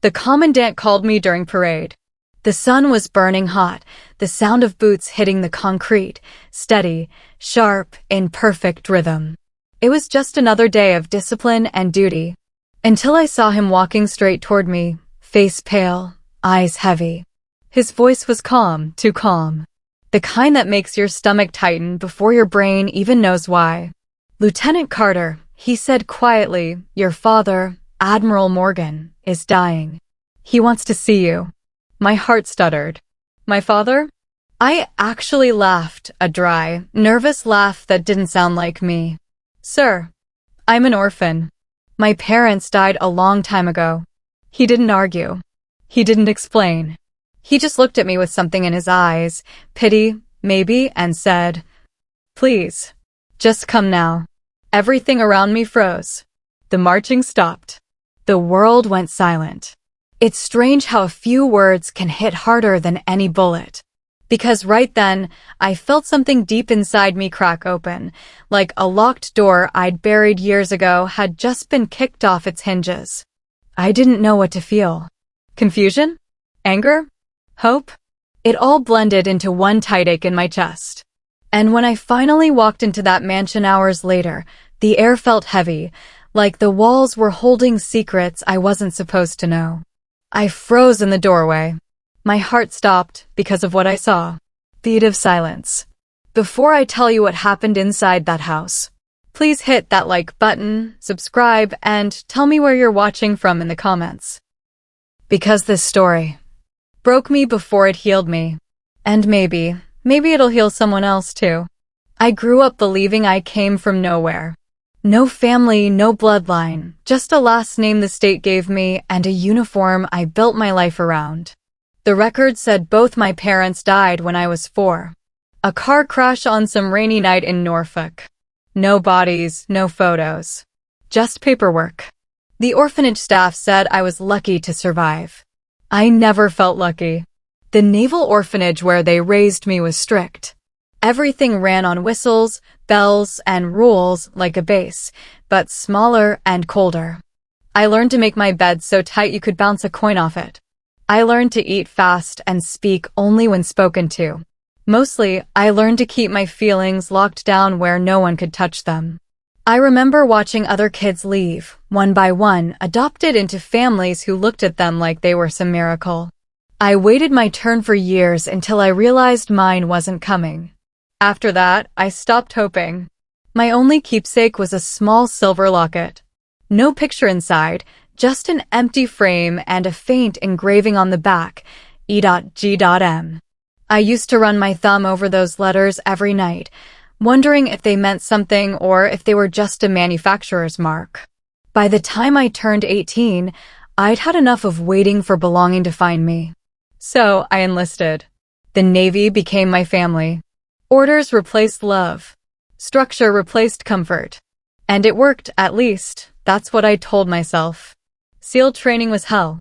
The Commandant called me during parade. The sun was burning hot, the sound of boots hitting the concrete, steady, sharp, in perfect rhythm. It was just another day of discipline and duty, until I saw him walking straight toward me, face pale, eyes heavy. His voice was calm, too calm. The kind that makes your stomach tighten before your brain even knows why. "Lieutenant Carter," he said quietly, "your father, Admiral Morgan, is dying. He wants to see you." My heart stuttered. My father? I actually laughed, a dry, nervous laugh that didn't sound like me. "Sir, I'm an orphan. My parents died a long time ago." He didn't argue. He didn't explain. He just looked at me with something in his eyes, pity, maybe, and said, "Please, just come now." Everything around me froze. The marching stopped. The world went silent. It's strange how a few words can hit harder than any bullet. Because right then, I felt something deep inside me crack open, like a locked door I'd buried years ago had just been kicked off its hinges. I didn't know what to feel. Confusion? Anger? Hope? It all blended into one tight ache in my chest. And when I finally walked into that mansion hours later, the air felt heavy, like the walls were holding secrets I wasn't supposed to know. I froze in the doorway. My heart stopped because of what I saw. Beat of silence. Before I tell you what happened inside that house, please hit that like button, subscribe, and tell me where you're watching from in the comments. Because this story broke me before it healed me. And maybe it'll heal someone else too. I grew up believing I came from nowhere. No family, no bloodline, just a last name the state gave me and a uniform I built my life around. The record said both my parents died when I was 4. A car crash on some rainy night in Norfolk. No bodies, no photos. Just paperwork. The orphanage staff said I was lucky to survive. I never felt lucky. The naval orphanage where they raised me was strict. Everything ran on whistles, bells, and rules like a base, but smaller and colder. I learned to make my bed so tight you could bounce a coin off it. I learned to eat fast and speak only when spoken to. Mostly, I learned to keep my feelings locked down where no one could touch them. I remember watching other kids leave, one by one, adopted into families who looked at them like they were some miracle. I waited my turn for years until I realized mine wasn't coming. After that, I stopped hoping. My only keepsake was a small silver locket. No picture inside, just an empty frame and a faint engraving on the back, E.G.M. I used to run my thumb over those letters every night, wondering if they meant something or if they were just a manufacturer's mark. By the time I turned 18, I'd had enough of waiting for belonging to find me. So I enlisted. The Navy became my family. Orders replaced love. Structure replaced comfort. And it worked, at least. That's what I told myself. SEAL training was hell.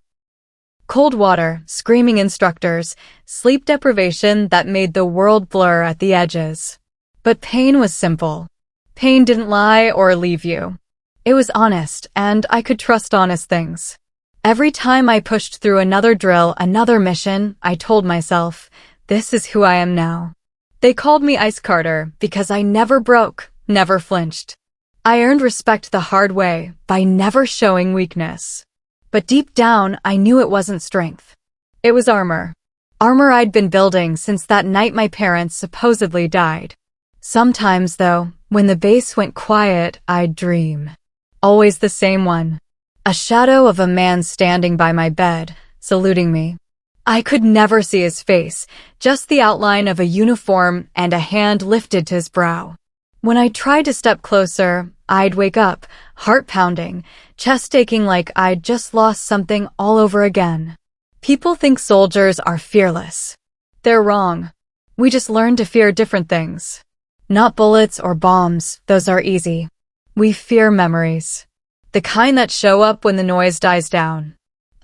Cold water, screaming instructors, sleep deprivation that made the world blur at the edges. But pain was simple. Pain didn't lie or leave you. It was honest, and I could trust honest things. Every time I pushed through another drill, another mission, I told myself, this is who I am now. They called me Ice Carter because I never broke, never flinched. I earned respect the hard way by never showing weakness. But deep down, I knew it wasn't strength. It was armor. Armor I'd been building since that night my parents supposedly died. Sometimes, though, when the base went quiet, I'd dream. Always the same one. A shadow of a man standing by my bed, saluting me. I could never see his face, just the outline of a uniform and a hand lifted to his brow. When I tried to step closer, I'd wake up, heart pounding, chest aching like I'd just lost something all over again. People think soldiers are fearless. They're wrong. We just learn to fear different things. Not bullets or bombs, those are easy. We fear memories. The kind that show up when the noise dies down.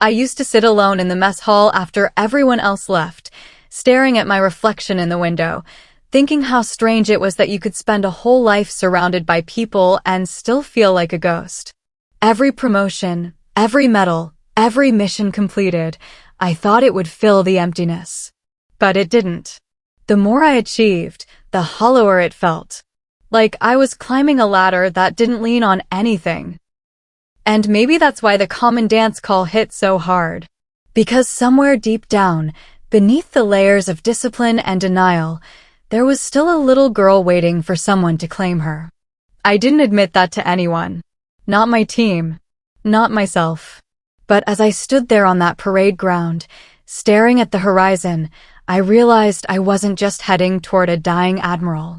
I used to sit alone in the mess hall after everyone else left, staring at my reflection in the window, thinking how strange it was that you could spend a whole life surrounded by people and still feel like a ghost. Every promotion, every medal, Every mission completed, I thought it would fill the emptiness. But it didn't. The more I achieved, the hollower it felt. Like I was climbing a ladder that didn't lean on anything. And maybe that's why the Commandant's call hit so hard. Because somewhere deep down, beneath the layers of discipline and denial, there was still a little girl waiting for someone to claim her. I didn't admit that to anyone. Not my team. Not myself. But as I stood there on that parade ground, staring at the horizon, I realized I wasn't just heading toward a dying admiral.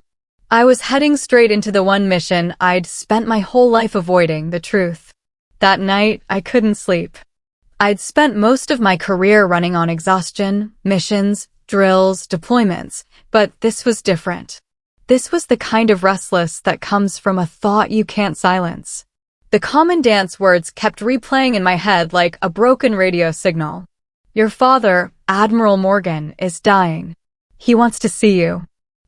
I was heading straight into the one mission I'd spent my whole life avoiding, the truth. That night, I couldn't sleep. I'd spent most of my career running on exhaustion, missions, drills, deployments, but this was different. This was the kind of restless that comes from a thought you can't silence. The Commandant's words kept replaying in my head like a broken radio signal. Your father, Admiral Morgan, is dying. He wants to see you.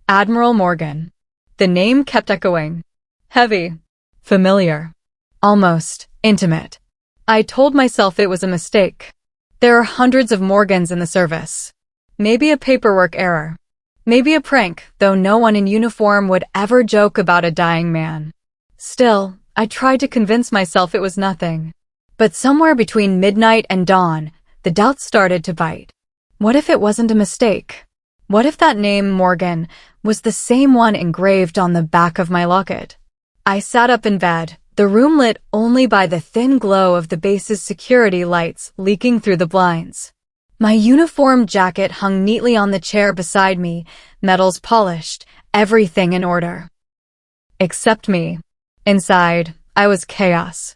Admiral Morgan. The name kept echoing. Heavy. Familiar. Almost intimate. I told myself it was a mistake. There are hundreds of Morgans in the service. Maybe a paperwork error. Maybe a prank, though no one in uniform would ever joke about a dying man. Still, I tried to convince myself it was nothing. But somewhere between midnight and dawn, the doubts started to bite. What if it wasn't a mistake? What if that name, Morgan, was the same one engraved on the back of my locket? I sat up in bed, the room lit only by the thin glow of the base's security lights leaking through the blinds. My uniform jacket hung neatly on the chair beside me, metals polished, everything in order. Except me. Inside, I was chaos.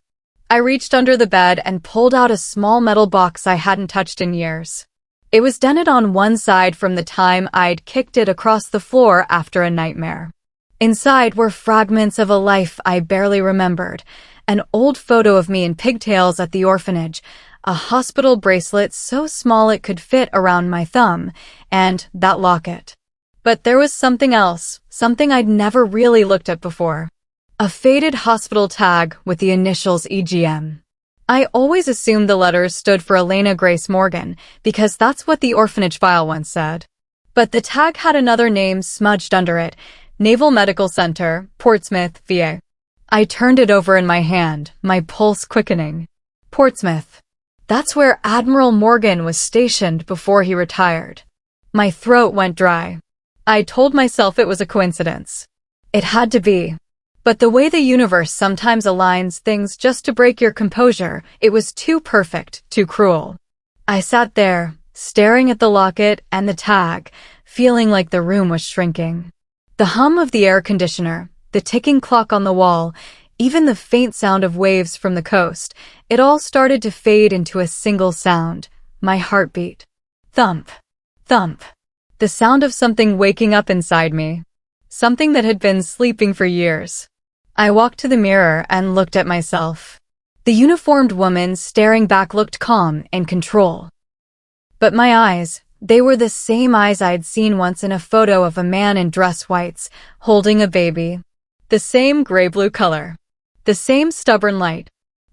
I reached under the bed and pulled out a small metal box I hadn't touched in years. It was dented on one side from the time I'd kicked it across the floor after a nightmare. Inside were fragments of a life I barely remembered, an old photo of me in pigtails at the orphanage, a hospital bracelet so small it could fit around my thumb, and that locket. But there was something else, something I'd never really looked at before. A faded hospital tag with the initials EGM. I always assumed the letters stood for Elena Grace Morgan, because that's what the orphanage file once said. But the tag had another name smudged under it, Naval Medical Center, Portsmouth, VA. I turned it over in my hand, my pulse quickening. Portsmouth. That's where Admiral Morgan was stationed before he retired. My throat went dry. I told myself it was a coincidence. It had to be. But the way the universe sometimes aligns things just to break your composure, it was too perfect, too cruel. I sat there, staring at the locket and the tag, feeling like the room was shrinking. The hum of the air conditioner, the ticking clock on the wall, even the faint sound of waves from the coast, it all started to fade into a single sound, my heartbeat. Thump. Thump. The sound of something waking up inside me. Something that had been sleeping for years. I walked to the mirror and looked at myself. The uniformed woman staring back looked calm and control. But my eyes, they were the same eyes I'd seen once in a photo of a man in dress whites, holding a baby. The same gray-blue color. The same stubborn light.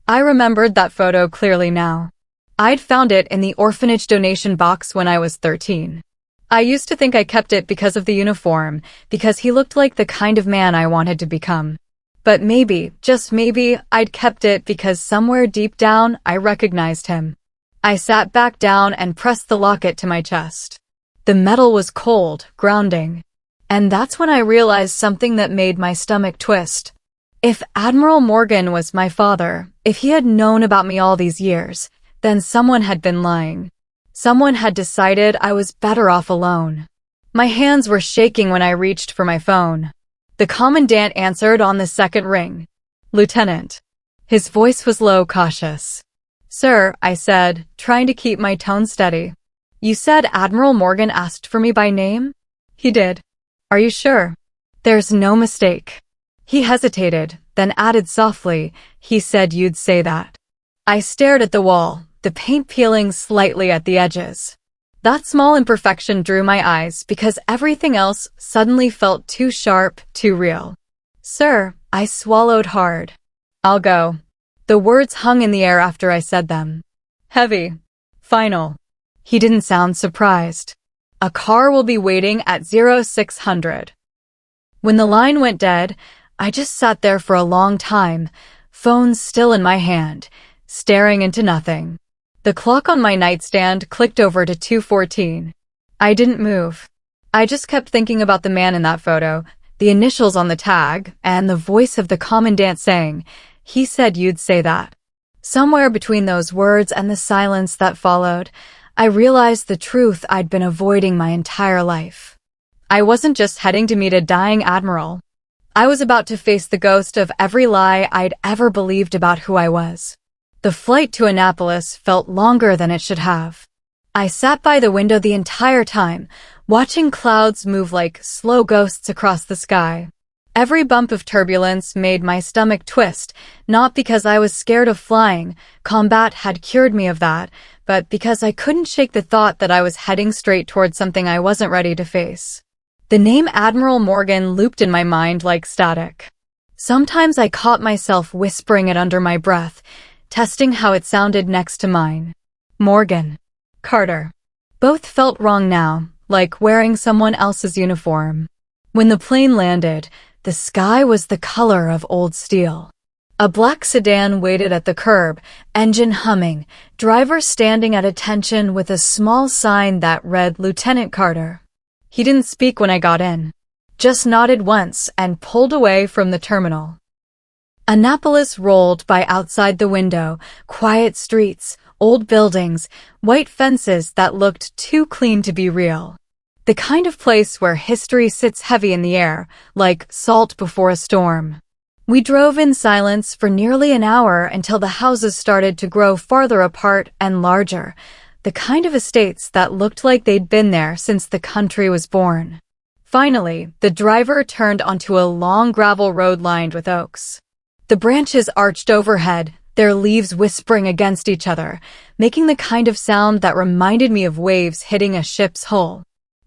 I remembered that photo clearly now. I'd found it in the orphanage donation box when I was 13. I used to think I kept it because of the uniform, because he looked like the kind of man I wanted to become. But maybe, just maybe, I'd kept it because somewhere deep down I recognized him. I sat back down and pressed the locket to my chest. The metal was cold, grounding. And that's when I realized something that made my stomach twist. If Admiral Morgan was my father, if he had known about me all these years, then someone had been lying. Someone had decided I was better off alone. My hands were shaking when I reached for my phone. The Commandant answered on the second ring. Lieutenant. His voice was low, cautious. Sir, I said, trying to keep my tone steady. You said Admiral Morgan asked for me by name? He did. Are you sure? There's no mistake. He hesitated, then added softly, he said you'd say that. I stared at the wall, the paint peeling slightly at the edges. That small imperfection drew my eyes because everything else suddenly felt too sharp, too real. Sir, I swallowed hard. I'll go. The words hung in the air after I said them. Heavy. Final. He didn't sound surprised. A car will be waiting at 0600. When the line went dead, I just sat there for a long time, phone still in my hand, staring into nothing. The clock on my nightstand clicked over to 2:14. I didn't move. I just kept thinking about the man in that photo, the initials on the tag, and the voice of the Commandant saying, "He said you'd say that." Somewhere between those words and the silence that followed, I realized the truth I'd been avoiding my entire life. I wasn't just heading to meet a dying admiral. I was about to face the ghost of every lie I'd ever believed about who I was. The flight to Annapolis felt longer than it should have. I sat by the window the entire time, watching clouds move like slow ghosts across the sky. Every bump of turbulence made my stomach twist, not because I was scared of flying, combat had cured me of that, but because I couldn't shake the thought that I was heading straight towards something I wasn't ready to face. The name Admiral Morgan looped in my mind like static. Sometimes I caught myself whispering it under my breath, testing how it sounded next to mine. Morgan. Carter. Both felt wrong now, like wearing someone else's uniform. When the plane landed, the sky was the color of old steel. A black sedan waited at the curb, engine humming, driver standing at attention with a small sign that read Lieutenant Carter. He didn't speak when I got in, just nodded once and pulled away from the terminal. Annapolis rolled by outside the window, quiet streets, old buildings, white fences that looked too clean to be real. The kind of place where history sits heavy in the air, like salt before a storm. We drove in silence for nearly an hour until the houses started to grow farther apart and larger, the kind of estates that looked like they'd been there since the country was born. Finally, the driver turned onto a long gravel road lined with oaks. The branches arched overhead, their leaves whispering against each other, making the kind of sound that reminded me of waves hitting a ship's hull.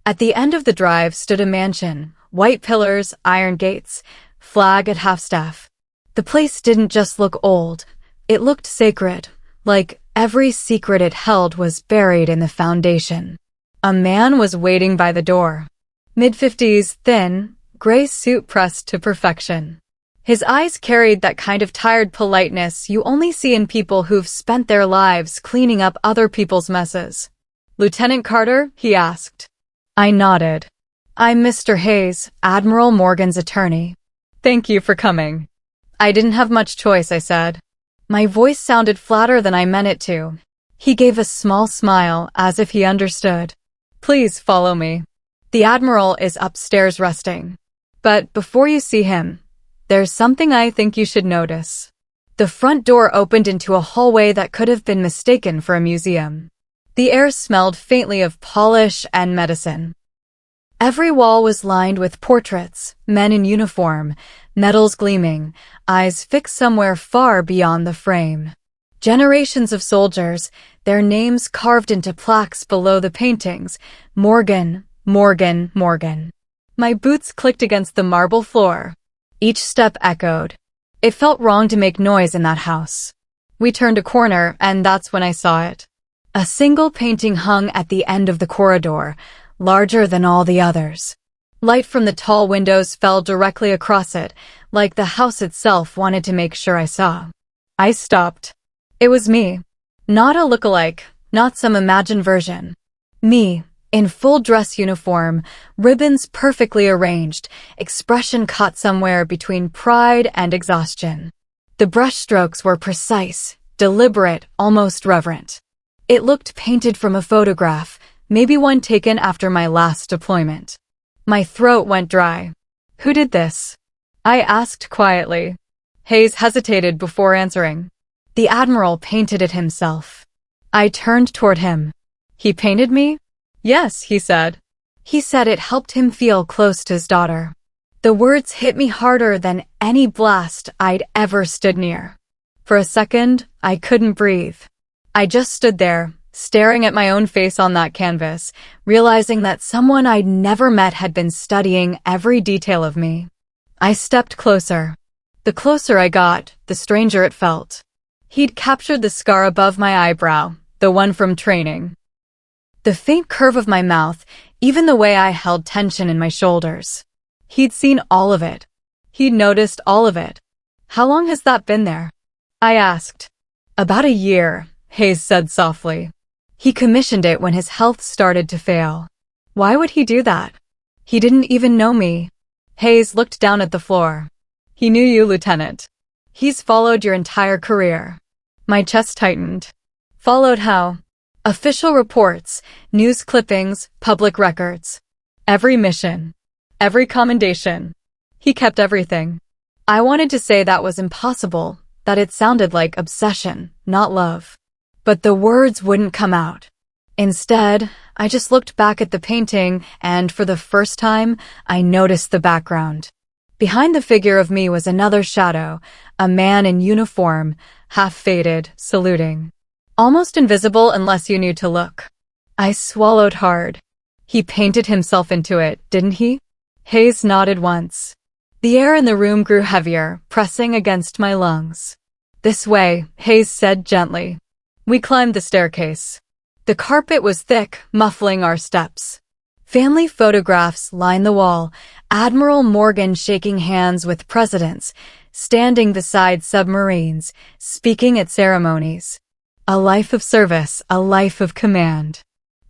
At the end of the drive stood a mansion, white pillars, iron gates, flag at half-staff. The place didn't just look old, it looked sacred, like every secret it held was buried in the foundation. A man was waiting by the door. Mid-50s, thin, gray suit pressed to perfection. His eyes carried that kind of tired politeness you only see in people who've spent their lives cleaning up other people's messes. "Lieutenant Carter?" he asked. I nodded. "I'm Mr. Hayes, Admiral Morgan's attorney." "Thank you for coming." "I didn't have much choice," I said. My voice sounded flatter than I meant it to. He gave a small smile, as if he understood. "Please follow me. The Admiral is upstairs resting. But before you see him, there's something I think you should notice." The front door opened into a hallway that could have been mistaken for a museum. The air smelled faintly of polish and medicine. Every wall was lined with portraits, men in uniform, medals gleaming, eyes fixed somewhere far beyond the frame. Generations of soldiers, their names carved into plaques below the paintings. Morgan, Morgan, Morgan. My boots clicked against the marble floor. Each step echoed. It felt wrong to make noise in that house. We turned a corner, and that's when I saw it. A single painting hung at the end of the corridor, larger than all the others. Light from the tall windows fell directly across it, like the house itself wanted to make sure I saw. I stopped. It was me. Not a lookalike, not some imagined version. Me, in full dress uniform, ribbons perfectly arranged, expression caught somewhere between pride and exhaustion. The brushstrokes were precise, deliberate, almost reverent. It looked painted from a photograph, maybe one taken after my last deployment. My throat went dry. "Who did this?" I asked quietly. Hayes hesitated before answering. "The Admiral painted it himself." I turned toward him. "He painted me?" "Yes," he said. He said it helped him feel close to his daughter. The words hit me harder than any blast I'd ever stood near. For a second, I couldn't breathe. I just stood there, staring at my own face on that canvas, realizing that someone I'd never met had been studying every detail of me. I stepped closer. The closer I got, the stranger it felt. He'd captured the scar above my eyebrow, The one from training. The faint curve of my mouth, even the way I held tension in my shoulders. He'd seen all of it. He'd noticed all of it. How long has that been there? I asked. About a year, Hayes said softly. He commissioned it when his health started to fail. Why would he do that? He didn't even know me. Hayes looked down at the floor. He knew you, Lieutenant. He's followed your entire career. My chest tightened. Followed how? Official reports, news clippings, public records. Every mission. Every commendation. He kept everything. I wanted to say that was impossible, that it sounded like obsession, not love. But the words wouldn't come out. Instead, I just looked back at the painting, and for the first time, I noticed the background. Behind the figure of me was another shadow, a man in uniform, half-faded, saluting. Almost invisible unless you knew to look. I swallowed hard. He painted himself into it, didn't he? Hayes nodded once. The air in the room grew heavier, pressing against my lungs. This way, Hayes said gently. We climbed the staircase. The carpet was thick, muffling our steps. Family photographs lined the wall, Admiral Morgan shaking hands with presidents, standing beside submarines, speaking at ceremonies. A life of service, a life of command.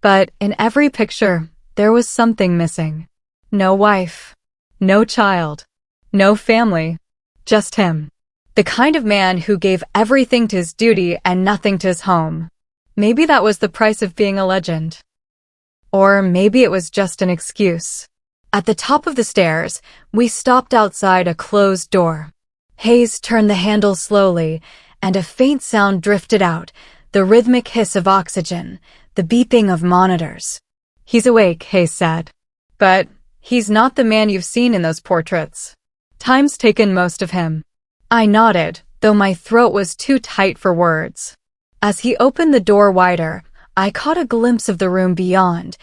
But in every picture, there was something missing. No wife. No child. No family. Just him. The kind of man who gave everything to his duty and nothing to his home. Maybe that was the price of being a legend. Or maybe it was just an excuse. At the top of the stairs, we stopped outside a closed door. Hayes turned the handle slowly, and a faint sound drifted out, the rhythmic hiss of oxygen, the beeping of monitors. He's awake, Hayes said. But he's not the man you've seen in those portraits. Time's taken most of him. I nodded, though my throat was too tight for words. As he opened the door wider, I caught a glimpse of the room beyond.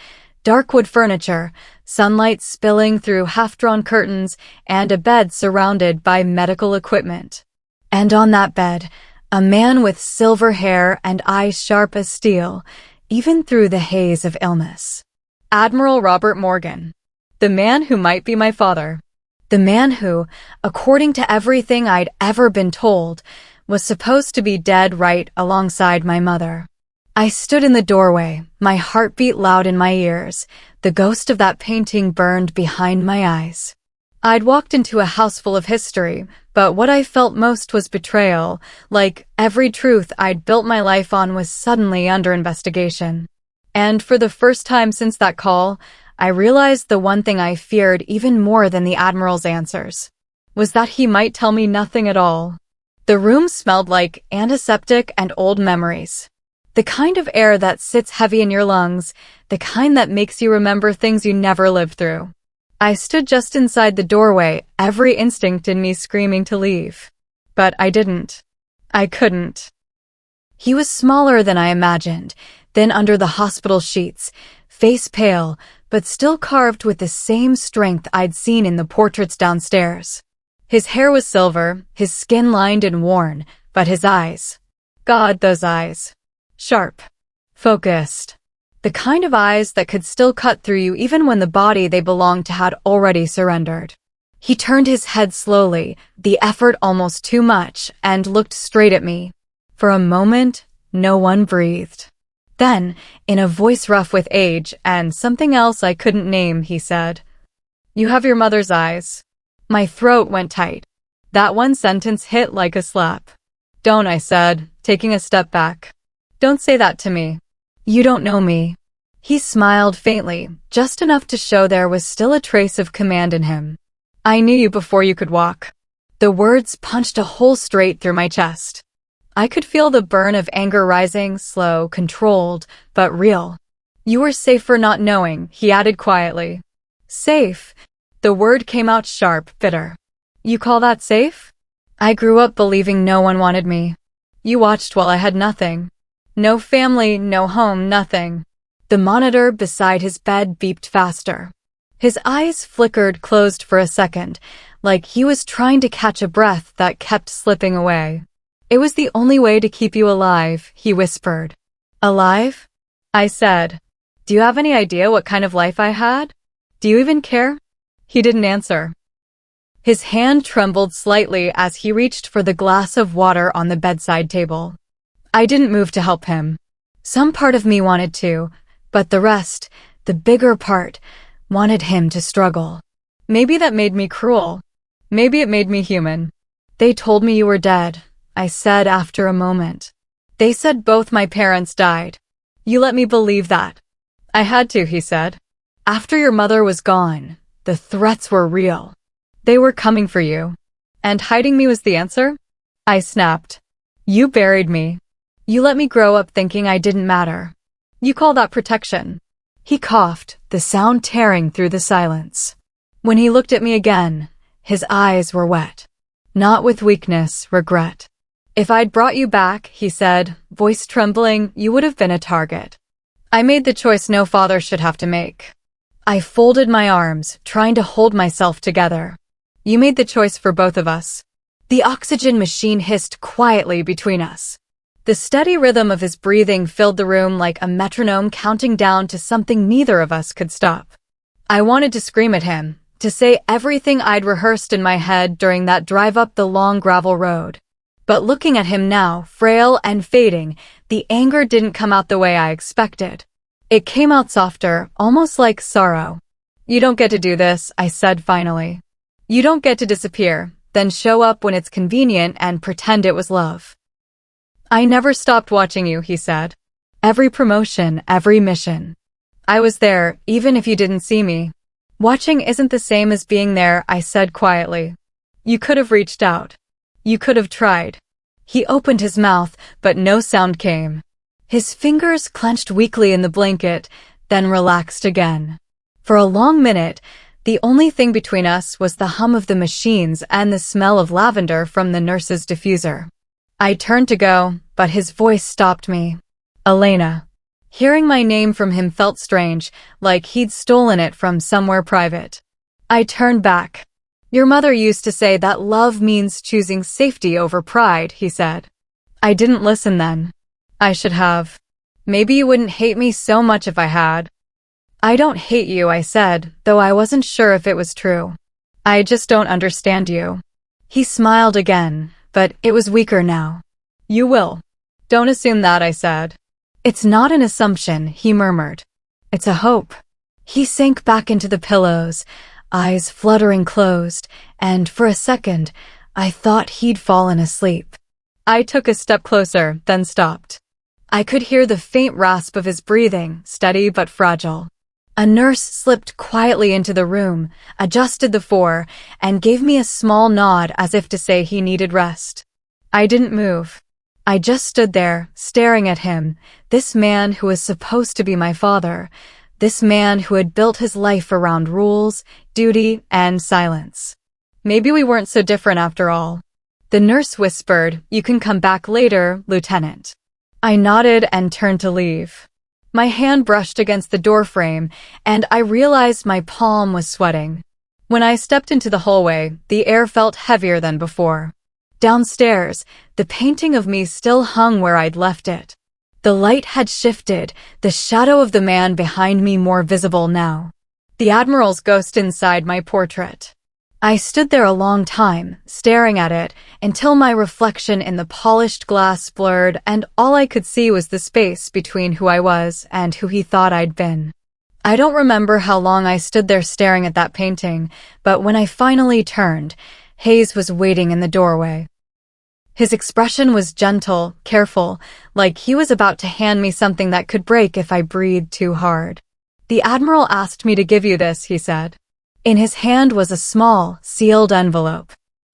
Dark wood furniture, sunlight spilling through half-drawn curtains, and a bed surrounded by medical equipment. And on that bed, a man with silver hair and eyes sharp as steel, even through the haze of illness. Admiral Robert Morgan. The man who might be my father. The man who, according to everything I'd ever been told, was supposed to be dead right alongside my mother. I stood in the doorway, my heartbeat loud in my ears. The ghost of that painting burned behind my eyes. I'd walked into a house full of history, but what I felt most was betrayal, like every truth I'd built my life on was suddenly under investigation. And for the first time since that call, I realized the one thing I feared even more than the Admiral's answers was that he might tell me nothing at all. The room smelled like antiseptic and old memories. The kind of air that sits heavy in your lungs, the kind that makes you remember things you never lived through. I stood just inside the doorway, every instinct in me screaming to leave. But I didn't. I couldn't. He was smaller than I imagined, thin under the hospital sheets, face pale, but still carved with the same strength I'd seen in the portraits downstairs. His hair was silver, his skin lined and worn, but his eyes. God, those eyes. Sharp. Focused. The kind of eyes that could still cut through you even when the body they belonged to had already surrendered. He turned his head slowly, the effort almost too much, and looked straight at me. For a moment, no one breathed. Then, in a voice rough with age and something else I couldn't name, he said, "You have your mother's eyes." My throat went tight. That one sentence hit like a slap. "Don't," I said, taking a step back. "Don't say that to me. You don't know me." He smiled faintly, just enough to show there was still a trace of command in him. "I knew you before you could walk." The words punched a hole straight through my chest. I could feel the burn of anger rising, slow, controlled, but real. "You were safe for not knowing," he added quietly. "Safe?" The word came out sharp, bitter. "You call that safe?" I grew up believing no one wanted me. You watched while I had nothing. No family, no home, nothing. The monitor beside his bed beeped faster. His eyes flickered closed for a second, like he was trying to catch a breath that kept slipping away. "It was the only way to keep you alive," he whispered. Alive? I said. Do you have any idea what kind of life I had? Do you even care? He didn't answer. His hand trembled slightly as he reached for the glass of water on the bedside table. I didn't move to help him. Some part of me wanted to, but the rest, the bigger part, wanted him to struggle. Maybe that made me cruel. Maybe it made me human. They told me you were dead, I said after a moment. They said both my parents died. You let me believe that. I had to, he said. After your mother was gone, the threats were real. They were coming for you. And hiding me was the answer? I snapped. You buried me. You let me grow up thinking I didn't matter. You call that protection. He coughed, the sound tearing through the silence. When he looked at me again, his eyes were wet. Not with weakness, regret. If I'd brought you back, he said, voice trembling, you would have been a target. I made the choice no father should have to make. I folded my arms, trying to hold myself together. You made the choice for both of us. The oxygen machine hissed quietly between us. The steady rhythm of his breathing filled the room like a metronome counting down to something neither of us could stop. I wanted to scream at him, to say everything I'd rehearsed in my head during that drive up the long gravel road. But looking at him now, frail and fading, the anger didn't come out the way I expected. It came out softer, almost like sorrow. You don't get to do this, I said finally. You don't get to disappear, then show up when it's convenient and pretend it was love. I never stopped watching you, he said. Every promotion, every mission. I was there, even if you didn't see me. Watching isn't the same as being there, I said quietly. You could have reached out. You could have tried. He opened his mouth, but no sound came. His fingers clenched weakly in the blanket, then relaxed again. For a long minute, the only thing between us was the hum of the machines and the smell of lavender from the nurse's diffuser. I turned to go, but his voice stopped me. Elena. Hearing my name from him felt strange, like he'd stolen it from somewhere private. I turned back. Your mother used to say that love means choosing safety over pride, he said. I didn't listen then. I should have. Maybe you wouldn't hate me so much if I had. I don't hate you, I said, though I wasn't sure if it was true. I just don't understand you. He smiled again, but it was weaker now. You will. Don't assume that, I said. It's not an assumption, he murmured. It's a hope. He sank back into the pillows, eyes fluttering closed, and for a second, I thought he'd fallen asleep. I took a step closer, then stopped. I could hear the faint rasp of his breathing, steady but fragile. A nurse slipped quietly into the room, adjusted the four, and gave me a small nod as if to say he needed rest. I didn't move. I just stood there, staring at him, this man who was supposed to be my father, this man who had built his life around rules, duty, and silence. Maybe we weren't so different after all. The nurse whispered, "You can come back later, Lieutenant." I nodded and turned to leave. My hand brushed against the doorframe, and I realized my palm was sweating. When I stepped into the hallway, the air felt heavier than before. Downstairs, the painting of me still hung where I'd left it. The light had shifted, the shadow of the man behind me more visible now. The Admiral's ghost inside my portrait. I stood there a long time, staring at it, until my reflection in the polished glass blurred and all I could see was the space between who I was and who he thought I'd been. I don't remember how long I stood there staring at that painting, but when I finally turned, Hayes was waiting in the doorway. His expression was gentle, careful, like he was about to hand me something that could break if I breathed too hard. "The Admiral asked me to give you this," he said. In his hand was a small, sealed envelope.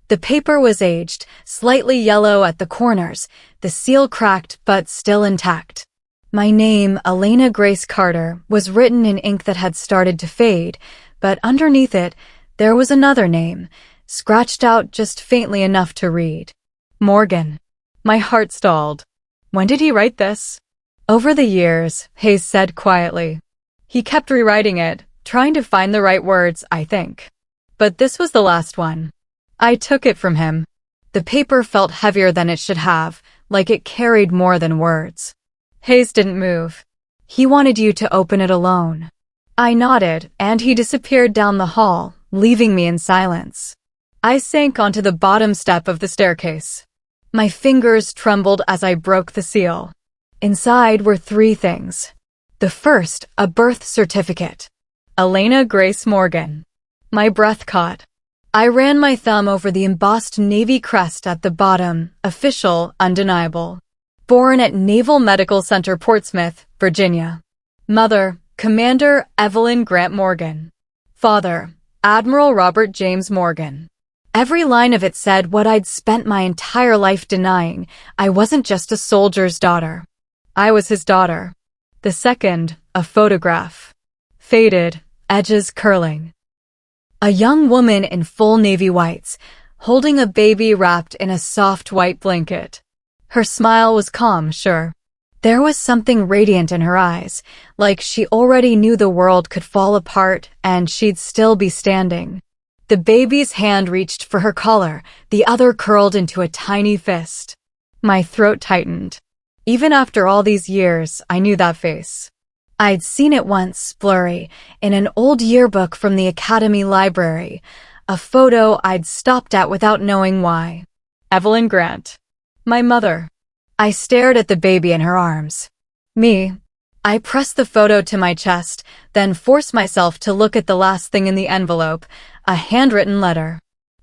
The paper was aged, slightly yellow at the corners, the seal cracked but still intact. My name, Elena Grace Carter, was written in ink that had started to fade, but underneath it, there was another name, scratched out just faintly enough to read. Morgan. My heart stalled. When did he write this? Over the years, Hayes said quietly. He kept rewriting it, trying to find the right words, I think. But this was the last one. I took it from him. The paper felt heavier than it should have, like it carried more than words. Hayes didn't move. He wanted you to open it alone. I nodded, and he disappeared down the hall, leaving me in silence. I sank onto the bottom step of the staircase. My fingers trembled as I broke the seal. Inside were 3 things. The first, a birth certificate. Elena Grace Morgan. My breath caught. I ran my thumb over the embossed Navy crest at the bottom, official, undeniable. Born at Naval Medical Center, Portsmouth, Virginia. Mother, Commander Evelyn Grant Morgan. Father, Admiral Robert James Morgan. Every line of it said what I'd spent my entire life denying. I wasn't just a soldier's daughter. I was his daughter. The second, a photograph. Faded, edges curling. A young woman in full navy whites, holding a baby wrapped in a soft white blanket. Her smile was calm, sure. There was something radiant in her eyes, like she already knew the world could fall apart and she'd still be standing. The baby's hand reached for her collar, the other curled into a tiny fist. My throat tightened. Even after all these years, I knew that face. I'd seen it once, blurry, in an old yearbook from the Academy Library, a photo I'd stopped at without knowing why. Evelyn Grant. My mother. I stared at the baby in her arms. Me. I pressed the photo to my chest, then forced myself to look at the last thing in the envelope, a handwritten letter.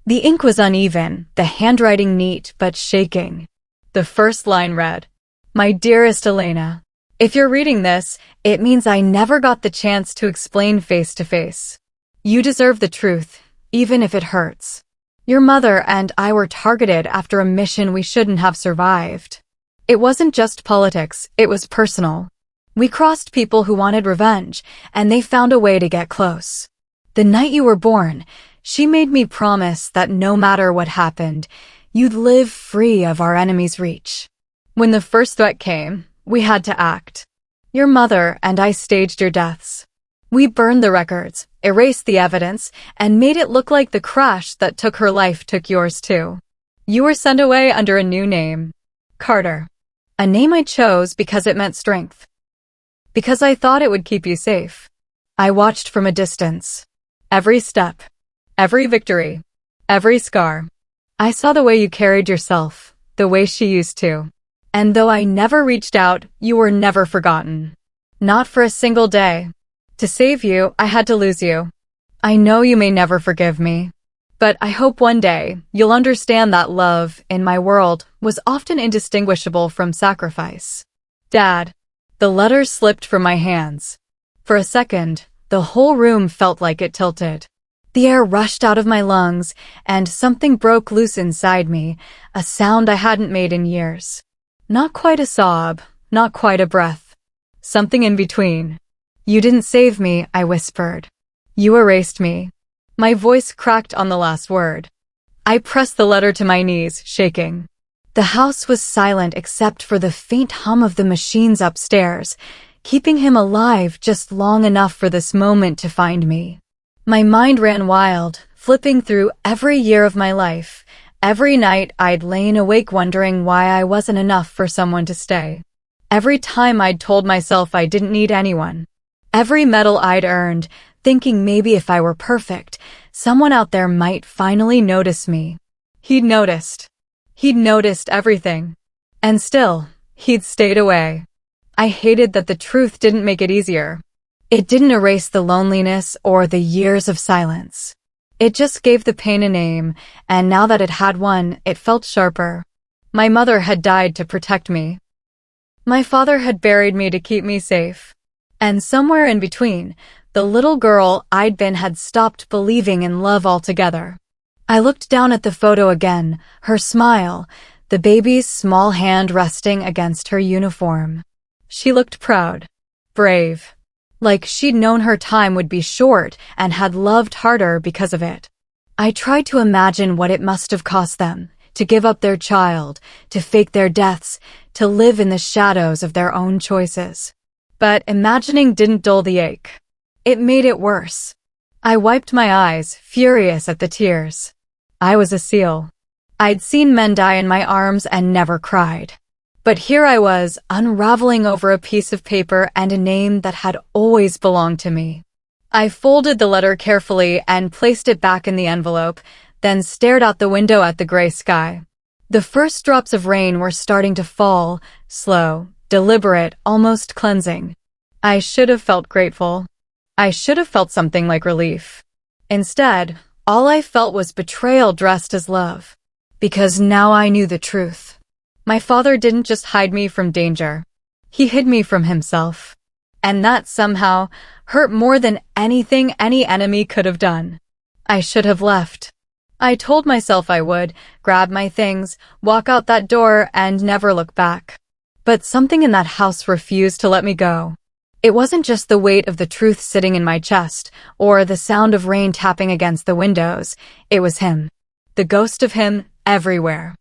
The ink was uneven, the handwriting neat but shaking. The first line read, "My dearest Elena, if you're reading this, it means I never got the chance to explain face to face. You deserve the truth, even if it hurts. Your mother and I were targeted after a mission we shouldn't have survived. It wasn't just politics, it was personal. We crossed people who wanted revenge, and they found a way to get close. The night you were born, she made me promise that no matter what happened, you'd live free of our enemy's reach. When the first threat came, we had to act. Your mother and I staged your deaths. We burned the records, erased the evidence, and made it look like the crash that took her life took yours too. You were sent away under a new name. Carter. A name I chose because it meant strength. Because I thought it would keep you safe. I watched from a distance. Every step. Every victory. Every scar. I saw the way you carried yourself, the way she used to. And though I never reached out, you were never forgotten. Not for a single day. To save you, I had to lose you. I know you may never forgive me. But I hope one day you'll understand that love, in my world, was often indistinguishable from sacrifice. Dad. The letter slipped from my hands. For a second, the whole room felt like it tilted. The air rushed out of my lungs, and something broke loose inside me, a sound I hadn't made in years. Not quite a sob, not quite a breath. Something in between. You didn't save me, I whispered. You erased me. My voice cracked on the last word. I pressed the letter to my knees, shaking. The house was silent except for the faint hum of the machines upstairs, keeping him alive just long enough for this moment to find me. My mind ran wild, flipping through every year of my life. Every night I'd lain awake wondering why I wasn't enough for someone to stay. Every time I'd told myself I didn't need anyone. Every medal I'd earned, thinking maybe if I were perfect, someone out there might finally notice me. He'd noticed. He'd noticed everything. And still, he'd stayed away. I hated that the truth didn't make it easier. It didn't erase the loneliness or the years of silence. It just gave the pain a name, and now that it had one, it felt sharper. My mother had died to protect me. My father had buried me to keep me safe. And somewhere in between, the little girl I'd been had stopped believing in love altogether. I looked down at the photo again, her smile, the baby's small hand resting against her uniform. She looked proud, brave. Like she'd known her time would be short and had loved harder because of it. I tried to imagine what it must have cost them, to give up their child, to fake their deaths, to live in the shadows of their own choices. But imagining didn't dull the ache. It made it worse. I wiped my eyes, furious at the tears. I was a SEAL. I'd seen men die in my arms and never cried. But here I was, unraveling over a piece of paper and a name that had always belonged to me. I folded the letter carefully and placed it back in the envelope, then stared out the window at the gray sky. The first drops of rain were starting to fall, slow, deliberate, almost cleansing. I should have felt grateful. I should have felt something like relief. Instead, all I felt was betrayal dressed as love. Because now I knew the truth. My father didn't just hide me from danger. He hid me from himself. And that somehow hurt more than anything any enemy could have done. I should have left. I told myself I would, grab my things, walk out that door, and never look back. But something in that house refused to let me go. It wasn't just the weight of the truth sitting in my chest, or the sound of rain tapping against the windows. It was him. The ghost of him everywhere.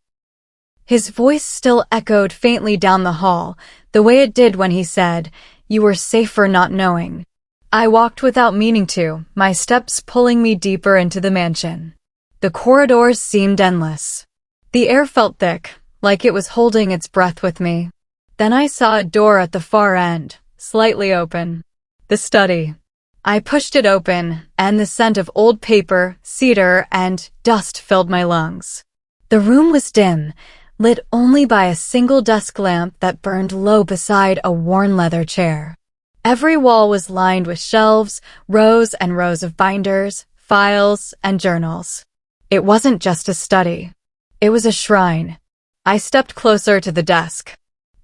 His voice still echoed faintly down the hall, the way it did when he said, "You were safer not knowing." I walked without meaning to, my steps pulling me deeper into the mansion. The corridors seemed endless. The air felt thick, like it was holding its breath with me. Then I saw a door at the far end, slightly open. The study. I pushed it open, and the scent of old paper, cedar, and dust filled my lungs. The room was dim, lit only by a single desk lamp that burned low beside a worn leather chair. Every wall was lined with shelves, rows and rows of binders, files, and journals. It wasn't just a study. It was a shrine. I stepped closer to the desk.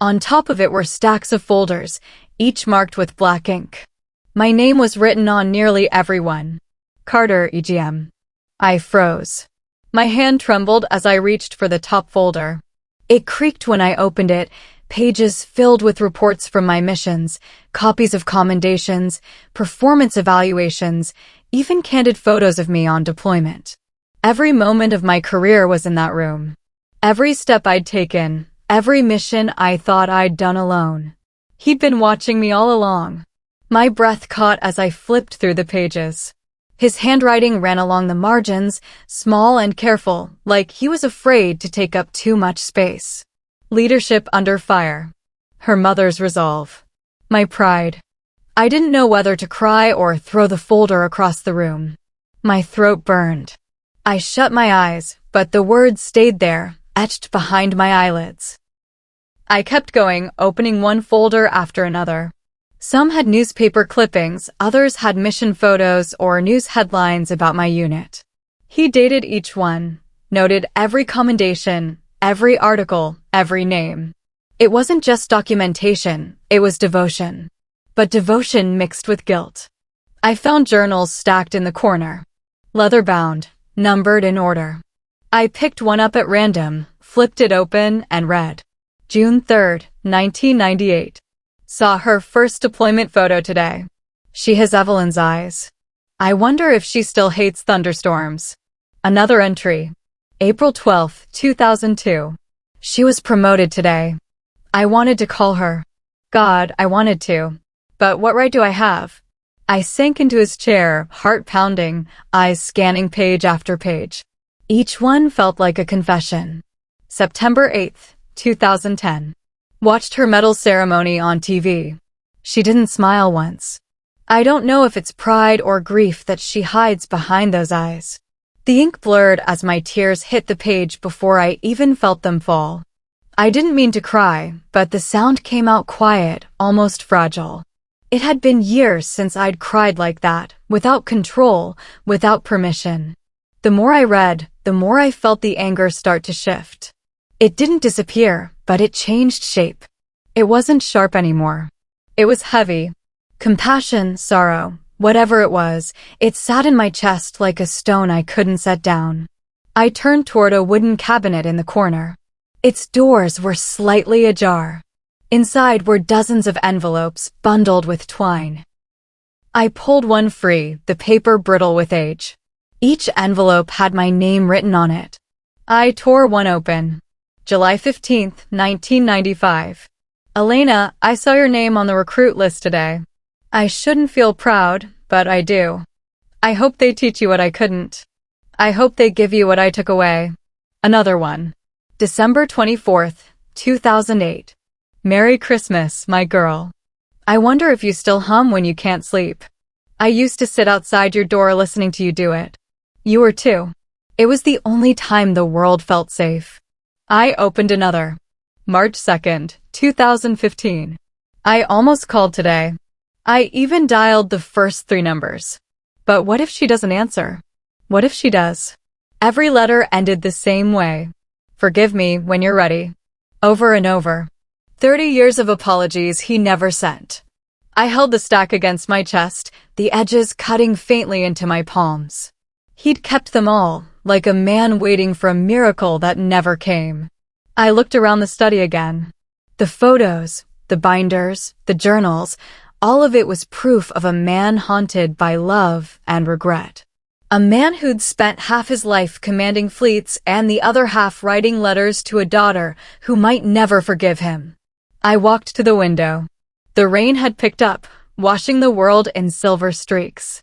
On top of it were stacks of folders, each marked with black ink. My name was written on nearly every one. Carter, EGM. I froze. My hand trembled as I reached for the top folder. It creaked when I opened it, pages filled with reports from my missions, copies of commendations, performance evaluations, even candid photos of me on deployment. Every moment of my career was in that room. Every step I'd taken, every mission I thought I'd done alone. He'd been watching me all along. My breath caught as I flipped through the pages. His handwriting ran along the margins, small and careful, like he was afraid to take up too much space. Leadership under fire. Her mother's resolve. My pride. I didn't know whether to cry or throw the folder across the room. My throat burned. I shut my eyes, but the words stayed there, etched behind my eyelids. I kept going, opening one folder after another. Some had newspaper clippings, others had mission photos or news headlines about my unit. He dated each one, noted every commendation, every article, every name. It wasn't just documentation, it was devotion. But devotion mixed with guilt. I found journals stacked in the corner. Leather-bound, numbered in order. I picked one up at random, flipped it open, and read. June 3rd, 1998. Saw her first deployment photo today. She has Evelyn's eyes. I wonder if she still hates thunderstorms. Another entry. April 12th, 2002. She was promoted today. I wanted to call her. God, I wanted to. But what right do I have? I sank into his chair, heart pounding, eyes scanning page after page. Each one felt like a confession. September 8th, 2010. Watched her medal ceremony on TV. She didn't smile once. I don't know if it's pride or grief that she hides behind those eyes. The ink blurred as my tears hit the page before I even felt them fall. I didn't mean to cry, but the sound came out quiet, almost fragile. It had been years since I'd cried like that, without control, without permission. The more I read, the more I felt the anger start to shift. It didn't disappear, but it changed shape. It wasn't sharp anymore. It was heavy. Compassion, sorrow, whatever it was, it sat in my chest like a stone I couldn't set down. I turned toward a wooden cabinet in the corner. Its doors were slightly ajar. Inside were dozens of envelopes bundled with twine. I pulled one free, the paper brittle with age. Each envelope had my name written on it. I tore one open. July 15th, 1995. Elena, I saw your name on the recruit list today. I shouldn't feel proud, but I do. I hope they teach you what I couldn't. I hope they give you what I took away. Another one. December 24th, 2008. Merry Christmas, my girl. I wonder if you still hum when you can't sleep. I used to sit outside your door listening to you do it. You were too. It was the only time the world felt safe. I opened another. March 2nd, 2015. I almost called today. I even dialed the first 3 numbers. But what if she doesn't answer? What if she does? Every letter ended the same way. Forgive me when you're ready. Over and over. 30 years of apologies he never sent. I held the stack against my chest, the edges cutting faintly into my palms. He'd kept them all, like a man waiting for a miracle that never came. I looked around the study again. The photos, the binders, the journals, all of it was proof of a man haunted by love and regret. A man who'd spent half his life commanding fleets and the other half writing letters to a daughter who might never forgive him. I walked to the window. The rain had picked up, washing the world in silver streaks.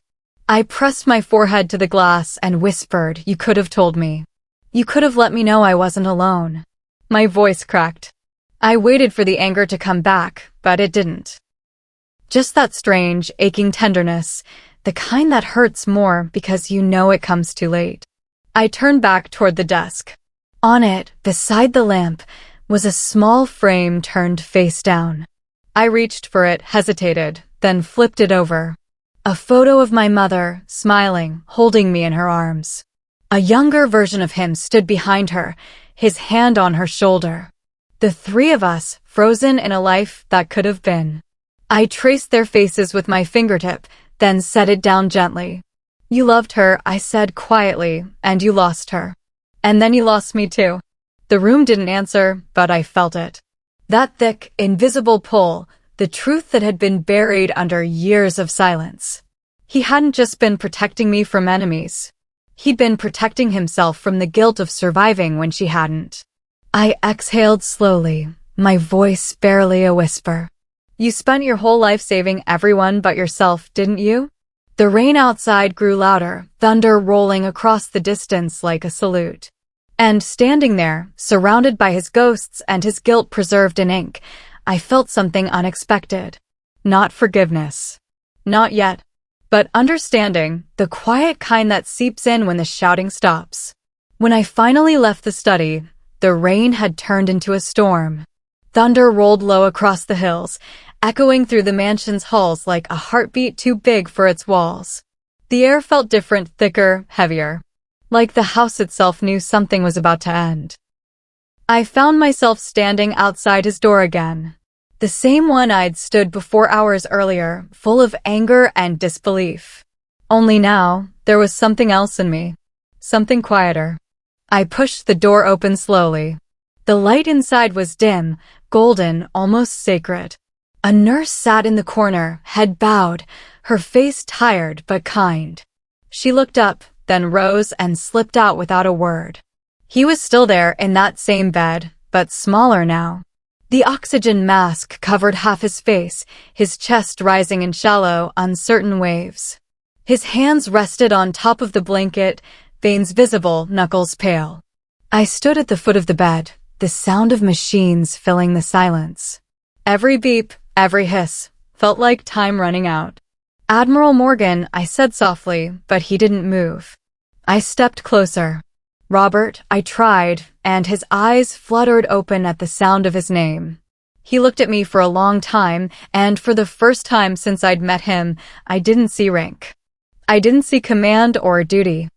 I pressed my forehead to the glass and whispered, "You could have told me. You could have let me know I wasn't alone." My voice cracked. I waited for the anger to come back, but it didn't. Just that strange, aching tenderness, the kind that hurts more because you know it comes too late. I turned back toward the desk. On it, beside the lamp, was a small frame turned face down. I reached for it, hesitated, then flipped it over. A photo of my mother, smiling, holding me in her arms. A younger version of him stood behind her, his hand on her shoulder. The 3 of us, frozen in a life that could have been. I traced their faces with my fingertip, then set it down gently. "You loved her," I said quietly, "and you lost her. And then you lost me too." The room didn't answer, but I felt it. That thick, invisible pull, the truth that had been buried under years of silence. He hadn't just been protecting me from enemies. He'd been protecting himself from the guilt of surviving when she hadn't. I exhaled slowly, my voice barely a whisper. "You spent your whole life saving everyone but yourself, didn't you?" The rain outside grew louder, thunder rolling across the distance like a salute. And standing there, surrounded by his ghosts and his guilt preserved in ink, I felt something unexpected. Not forgiveness. Not yet. But understanding, the quiet kind that seeps in when the shouting stops. When I finally left the study, the rain had turned into a storm. Thunder rolled low across the hills, echoing through the mansion's halls like a heartbeat too big for its walls. The air felt different, thicker, heavier. Like the house itself knew something was about to end. I found myself standing outside his door again. The same one I'd stood before hours earlier, full of anger and disbelief. Only now, there was something else in me. Something quieter. I pushed the door open slowly. The light inside was dim, golden, almost sacred. A nurse sat in the corner, head bowed, her face tired but kind. She looked up, then rose and slipped out without a word. He was still there in that same bed, but smaller now. The oxygen mask covered half his face, his chest rising in shallow, uncertain waves. His hands rested on top of the blanket, veins visible, knuckles pale. I stood at the foot of the bed, the sound of machines filling the silence. Every beep, every hiss, felt like time running out. "Admiral Morgan," I said softly, but he didn't move. I stepped closer. "Robert," I tried, and his eyes fluttered open at the sound of his name. He looked at me for a long time, and for the first time since I'd met him, I didn't see rank. I didn't see command or duty.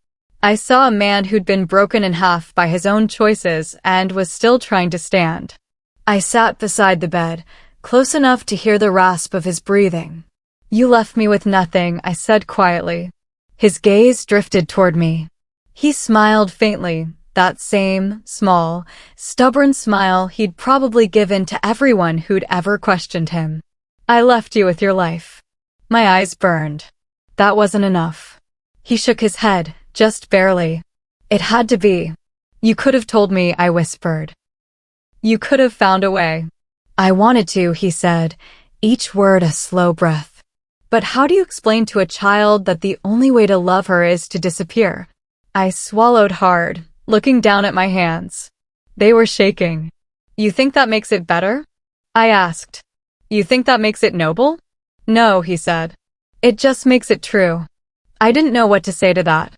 I saw a man who'd been broken in half by his own choices and was still trying to stand. I sat beside the bed, close enough to hear the rasp of his breathing. "You left me with nothing," I said quietly. His gaze drifted toward me. He smiled faintly, that same, small, stubborn smile he'd probably given to everyone who'd ever questioned him. "I left you with your life." My eyes burned. That wasn't enough. He shook his head, just barely. "It had to be. You could have told me," I whispered. "You could have found a way." "I wanted to," he said, each word a slow breath. "But how do you explain to a child that the only way to love her is to disappear?" I swallowed hard, looking down at my hands. They were shaking. You think that makes it better? I asked. You think that makes it noble? No, he said. It just makes it true. I didn't know what to say to that.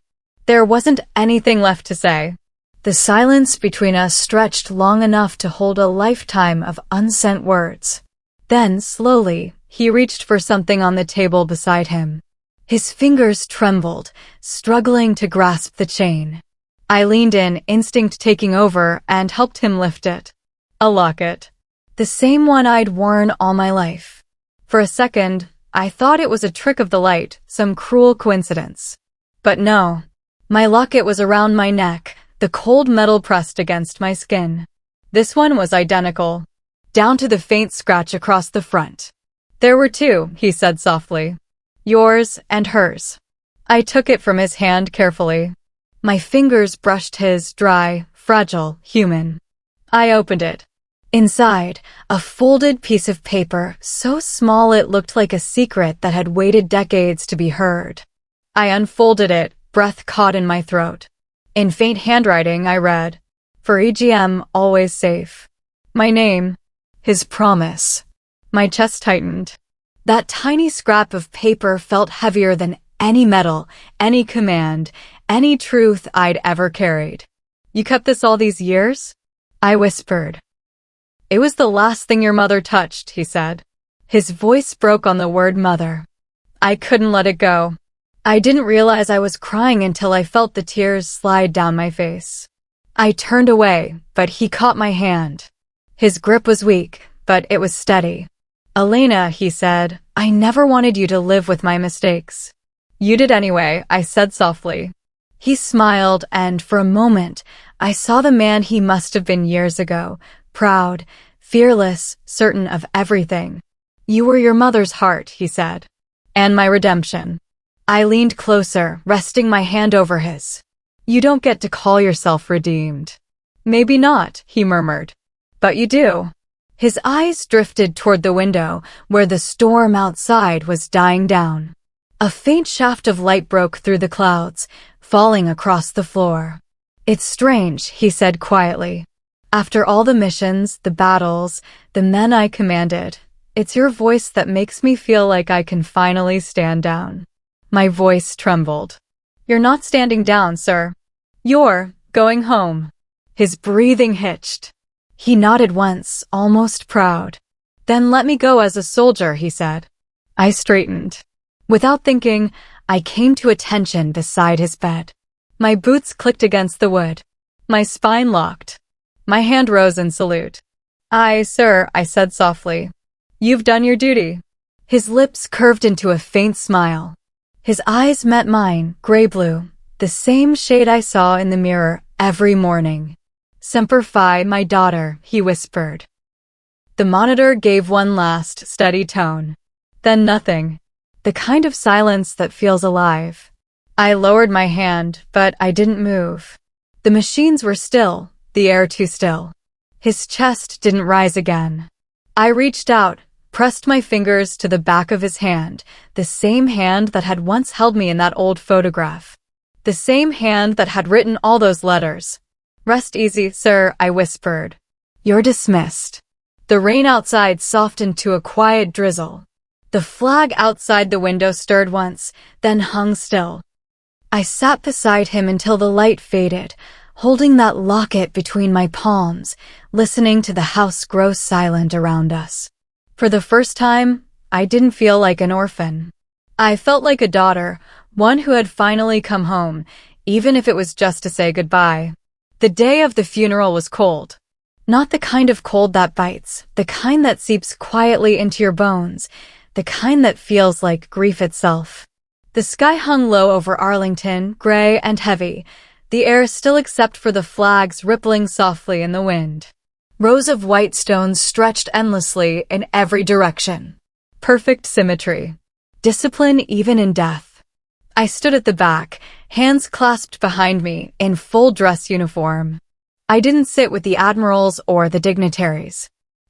There wasn't anything left to say. The silence between us stretched long enough to hold a lifetime of unsent words. Then, slowly, he reached for something on the table beside him. His fingers trembled, struggling to grasp the chain. I leaned in, instinct taking over, and helped him lift it. A locket. The same one I'd worn all my life. For a second, I thought it was a trick of the light, some cruel coincidence. But no. My locket was around my neck, the cold metal pressed against my skin. This one was identical, down to the faint scratch across the front. There were two, he said softly. Yours and hers. I took it from his hand carefully. My fingers brushed his, dry, fragile, human. I opened it. Inside, a folded piece of paper, so small it looked like a secret that had waited decades to be heard. I unfolded it, breath caught in my throat. In faint handwriting, I read, "For EGM, always safe." My name. His promise. My chest tightened. That tiny scrap of paper felt heavier than any medal, any command, any truth I'd ever carried. You kept this all these years? I whispered. It was the last thing your mother touched, he said. His voice broke on the word mother. I couldn't let it go. I didn't realize I was crying until I felt the tears slide down my face. I turned away, but he caught my hand. His grip was weak, but it was steady. Elena, he said, I never wanted you to live with my mistakes. You did anyway, I said softly. He smiled, and for a moment, I saw the man he must have been years ago, proud, fearless, certain of everything. You were your mother's heart, he said. And my redemption. I leaned closer, resting my hand over his. You don't get to call yourself redeemed. Maybe not, he murmured. But you do. His eyes drifted toward the window, where the storm outside was dying down. A faint shaft of light broke through the clouds, falling across the floor. It's strange, he said quietly. After all the missions, the battles, the men I commanded, it's your voice that makes me feel like I can finally stand down. My voice trembled. You're not standing down, sir. You're going home. His breathing hitched. He nodded once, almost proud. Then let me go as a soldier, he said. I straightened. Without thinking, I came to attention beside his bed. My boots clicked against the wood. My spine locked. My hand rose in salute. Aye, sir, I said softly. You've done your duty. His lips curved into a faint smile. His eyes met mine, gray-blue, the same shade I saw in the mirror every morning. Semper Fi, my daughter, he whispered. The monitor gave one last, steady tone. Then nothing. The kind of silence that feels alive. I lowered my hand, but I didn't move. The machines were still, the air too still. His chest didn't rise again. I reached out, pressed my fingers to the back of his hand, the same hand that had once held me in that old photograph. The same hand that had written all those letters. Rest easy, sir, I whispered. You're dismissed. The rain outside softened to a quiet drizzle. The flag outside the window stirred once, then hung still. I sat beside him until the light faded, holding that locket between my palms, listening to the house grow silent around us. For the first time, I didn't feel like an orphan. I felt like a daughter, one who had finally come home, even if it was just to say goodbye. The day of the funeral was cold. Not the kind of cold that bites, the kind that seeps quietly into your bones, the kind that feels like grief itself. The sky hung low over Arlington, gray and heavy, the air still except for the flags rippling softly in the wind. Rows of white stones stretched endlessly in every direction. Perfect symmetry. Discipline even in death. I stood at the back, hands clasped behind me, in full dress uniform. I didn't sit with the admirals or the dignitaries.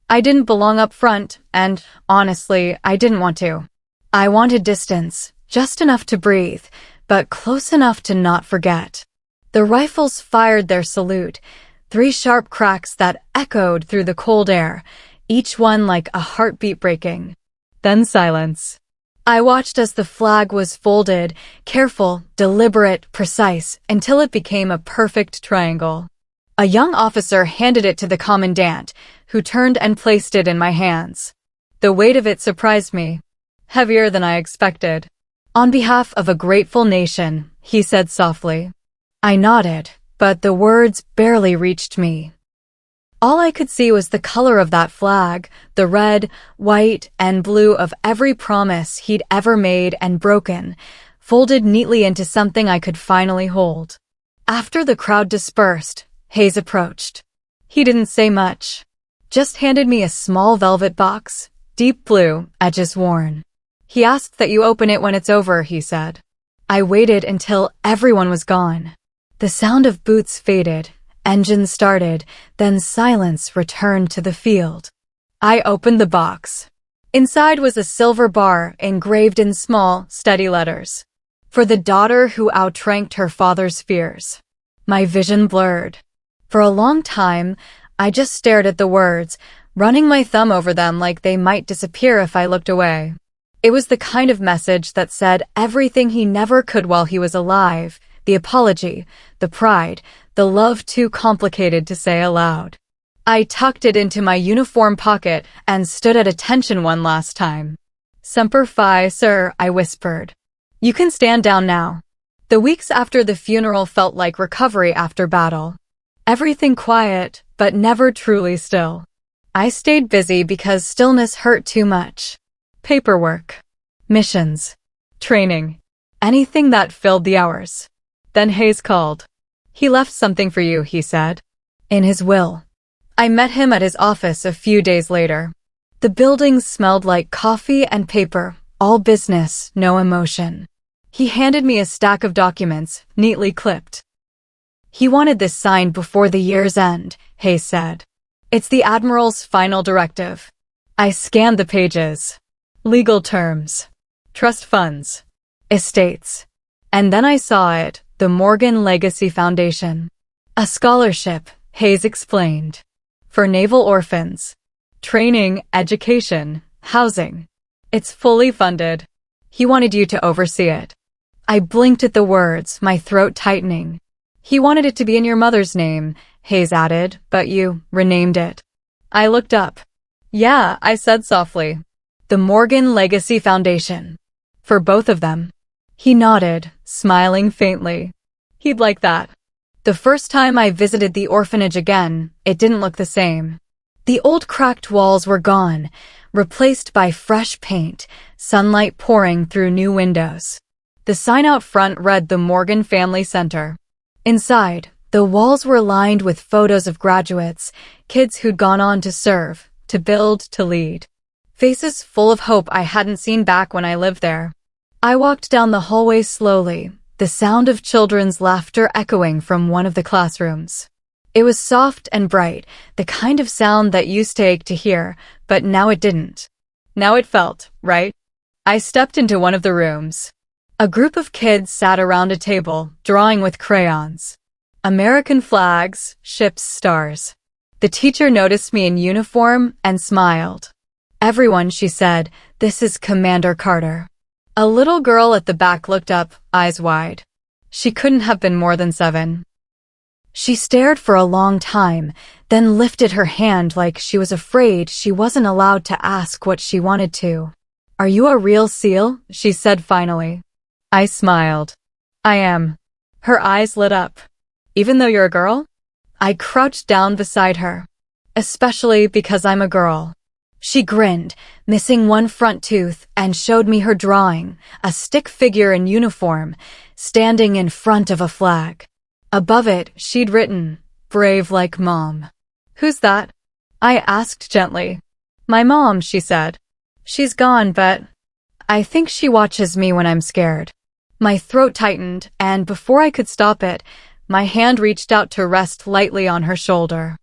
I didn't belong up front, and, honestly, I didn't want to. I wanted distance, just enough to breathe, but close enough to not forget. The rifles fired their salute, 3 sharp cracks that echoed through the cold air, each one like a heartbeat breaking. Then silence. I watched as the flag was folded, careful, deliberate, precise, until it became a perfect triangle. A young officer handed it to the Commandant, who turned and placed it in my hands. The weight of it surprised me. Heavier than I expected. On behalf of a grateful nation, he said softly. I nodded, but the words barely reached me. All I could see was the color of that flag, the red, white, and blue of every promise he'd ever made and broken, folded neatly into something I could finally hold. After the crowd dispersed, Hayes approached. He didn't say much, just handed me a small velvet box, deep blue, edges worn. He asked that you open it when it's over, he said. I waited until everyone was gone. The sound of boots faded, engines started, then silence returned to the field. I opened the box. Inside was a silver bar engraved in small, steady letters. For the daughter who outranked her father's fears. My vision blurred. For a long time, I just stared at the words, running my thumb over them like they might disappear if I looked away. It was the kind of message that said everything he never could while he was alive, the apology, the pride, the love too complicated to say aloud. I tucked it into my uniform pocket and stood at attention one last time. Semper Fi, sir, I whispered. You can stand down now. The weeks after the funeral felt like recovery after battle. Everything quiet, but never truly still. I stayed busy because stillness hurt too much. Paperwork. Missions. Training. Anything that filled the hours. Then Hayes called. He left something for you, he said. In his will. I met him at his office a few days later. The building smelled like coffee and paper, all business, no emotion. He handed me a stack of documents, neatly clipped. He wanted this signed before the year's end, Hayes said. It's the Admiral's final directive. I scanned the pages. Legal terms. Trust funds. Estates. And then I saw it, the Morgan Legacy Foundation. A scholarship, Hayes explained. For naval orphans. Training, education, housing. It's fully funded. He wanted you to oversee it. I blinked at the words, my throat tightening. He wanted it to be in your mother's name, Hayes added, but you renamed it. I looked up. Yeah, I said softly. The Morgan Legacy Foundation. For both of them. He nodded, smiling faintly. He'd like that. The first time I visited the orphanage again, it didn't look the same. The old cracked walls were gone, replaced by fresh paint, sunlight pouring through new windows. The sign out front read the Morgan Family Center. Inside, the walls were lined with photos of graduates, kids who'd gone on to serve, to build, to lead. Faces full of hope I hadn't seen back when I lived there. I walked down the hallway slowly, the sound of children's laughter echoing from one of the classrooms. It was soft and bright, the kind of sound that used to ache to hear, but now it didn't. Now it felt, right? I stepped into one of the rooms. A group of kids sat around a table, drawing with crayons. American flags, ships, stars. The teacher noticed me in uniform and smiled. Everyone, she said, this is Commander Carter. A little girl at the back looked up, eyes wide. She couldn't have been more than 7. She stared for a long time, then lifted her hand like she was afraid she wasn't allowed to ask what she wanted to. Are you a real SEAL? She said finally. I smiled. I am. Her eyes lit up. Even though you're a girl? I crouched down beside her. Especially because I'm a girl. She grinned, missing one front tooth, and showed me her drawing, a stick figure in uniform, standing in front of a flag. Above it, she'd written, "Brave like Mom." Who's that? I asked gently. My mom, she said. She's gone, but I think she watches me when I'm scared. My throat tightened, and before I could stop it, my hand reached out to rest lightly on her shoulder.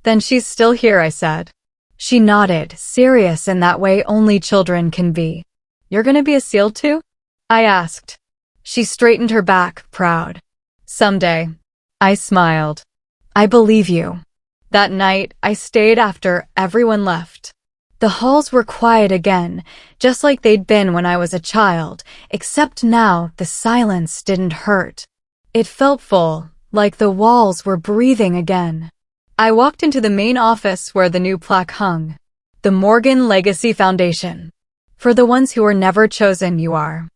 Then she's still here, I said. She nodded, serious in that way only children can be. You're gonna be a SEAL too? I asked. She straightened her back, proud. Someday. I smiled. I believe you. That night, I stayed after everyone left. The halls were quiet again, just like they'd been when I was a child, except now the silence didn't hurt. It felt full, like the walls were breathing again. I walked into the main office where the new plaque hung. The Morgan Legacy Foundation. For the ones who are never chosen, you are.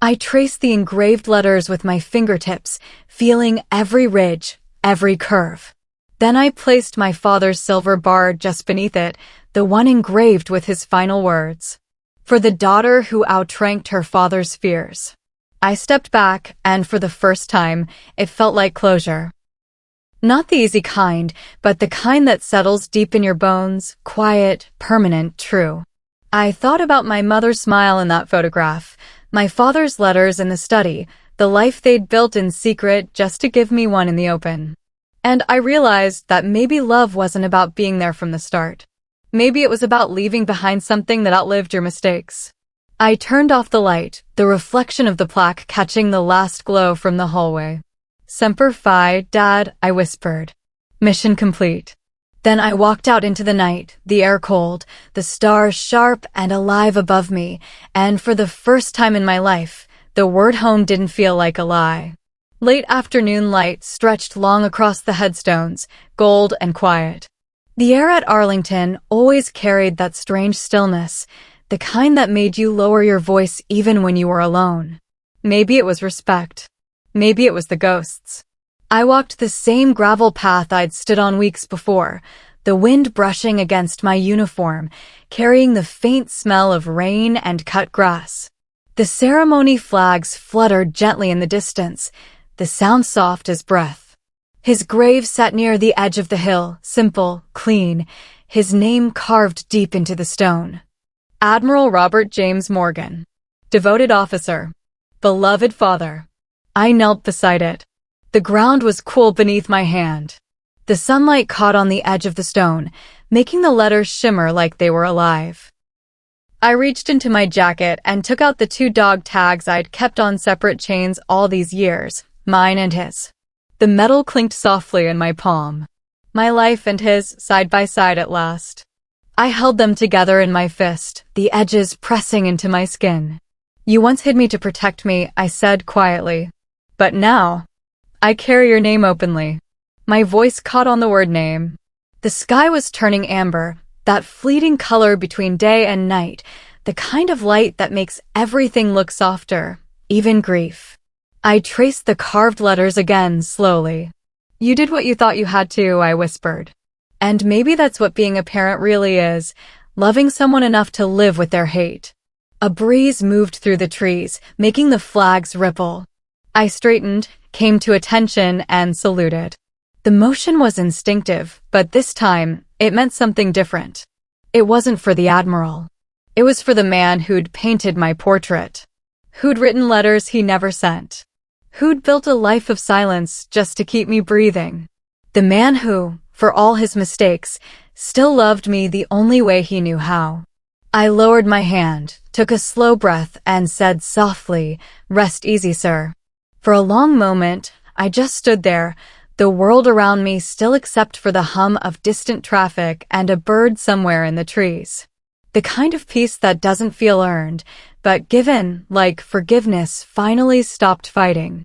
I traced the engraved letters with my fingertips, feeling every ridge, every curve. Then I placed my father's silver bar just beneath it, the one engraved with his final words. For the daughter who outranked her father's fears. I stepped back, and for the first time, it felt like closure. Not the easy kind, but the kind that settles deep in your bones, quiet, permanent, true. I thought about my mother's smile in that photograph, my father's letters in the study, the life they'd built in secret just to give me one in the open. And I realized that maybe love wasn't about being there from the start. Maybe it was about leaving behind something that outlived your mistakes. I turned off the light, the reflection of the plaque catching the last glow from the hallway. Semper Fi, Dad, I whispered. Mission complete. Then I walked out into the night, the air cold, the stars sharp and alive above me, and for the first time in my life, the word home didn't feel like a lie. Late afternoon light stretched long across the headstones, gold and quiet. The air at Arlington always carried that strange stillness, the kind that made you lower your voice even when you were alone. Maybe it was respect. Maybe it was the ghosts. I walked the same gravel path I'd stood on weeks before, the wind brushing against my uniform, carrying the faint smell of rain and cut grass. The ceremony flags fluttered gently in the distance, the sound soft as breath. His grave sat near the edge of the hill, simple, clean, his name carved deep into the stone. Admiral Robert James Morgan. Devoted officer. Beloved father. I knelt beside it. The ground was cool beneath my hand. The sunlight caught on the edge of the stone, making the letters shimmer like they were alive. I reached into my jacket and took out the 2 dog tags I'd kept on separate chains all these years, mine and his. The metal clinked softly in my palm. My life and his, side by side at last. I held them together in my fist, the edges pressing into my skin. You once hid me to protect me, I said quietly. But now, I carry your name openly. My voice caught on the word name. The sky was turning amber, that fleeting color between day and night, the kind of light that makes everything look softer, even grief. I traced the carved letters again, slowly. You did what you thought you had to, I whispered. And maybe that's what being a parent really is, loving someone enough to live with their hate. A breeze moved through the trees, making the flags ripple. I straightened, came to attention, and saluted. The motion was instinctive, but this time, it meant something different. It wasn't for the Admiral. It was for the man who'd painted my portrait. Who'd written letters he never sent. Who'd built a life of silence just to keep me breathing. The man who, for all his mistakes, still loved me the only way he knew how. I lowered my hand, took a slow breath, and said softly, "Rest easy, sir." For a long moment, I just stood there, the world around me still except for the hum of distant traffic and a bird somewhere in the trees. The kind of peace that doesn't feel earned, but given, like forgiveness finally stopped fighting.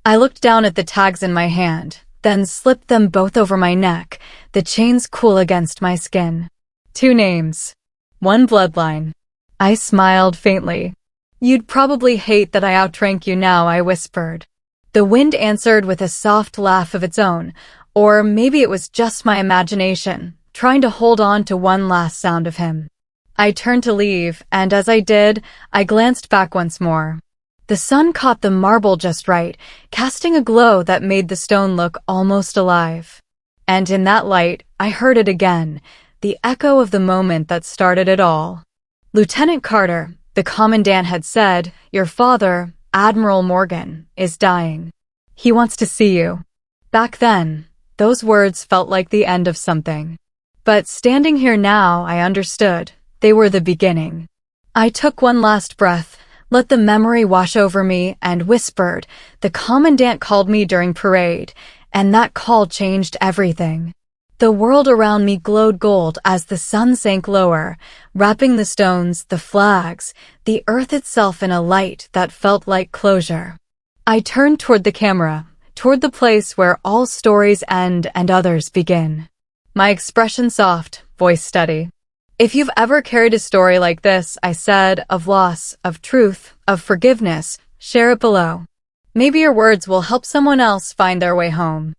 I looked down at the tags in my hand, then slipped them both over my neck, the chains cool against my skin. 2 names. 1 bloodline. I smiled faintly. You'd probably hate that I outrank you now, I whispered. The wind answered with a soft laugh of its own, or maybe it was just my imagination, trying to hold on to one last sound of him. I turned to leave, and as I did, I glanced back once more. The sun caught the marble just right, casting a glow that made the stone look almost alive. And in that light, I heard it again, the echo of the moment that started it all. Lieutenant Carter, the Commandant, had said, "Your father, Admiral Morgan, is dying. He wants to see you." Back then, those words felt like the end of something. But standing here now, I understood. They were the beginning. I took one last breath, let the memory wash over me, and whispered, "The Commandant called me during parade, and that call changed everything. The world around me glowed gold as the sun sank lower, wrapping the stones, the flags, the earth itself in a light that felt like closure. I turned toward the camera, toward the place where all stories end and others begin. My expression soft, voice steady. If you've ever carried a story like this, I said, of loss, of truth, of forgiveness, share it below. Maybe your words will help someone else find their way home.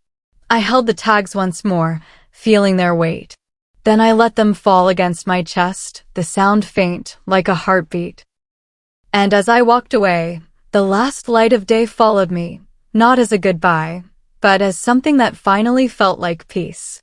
I held the tags once more, feeling their weight. Then I let them fall against my chest, the sound faint, like a heartbeat. And as I walked away, the last light of day followed me, not as a goodbye, but as something that finally felt like peace.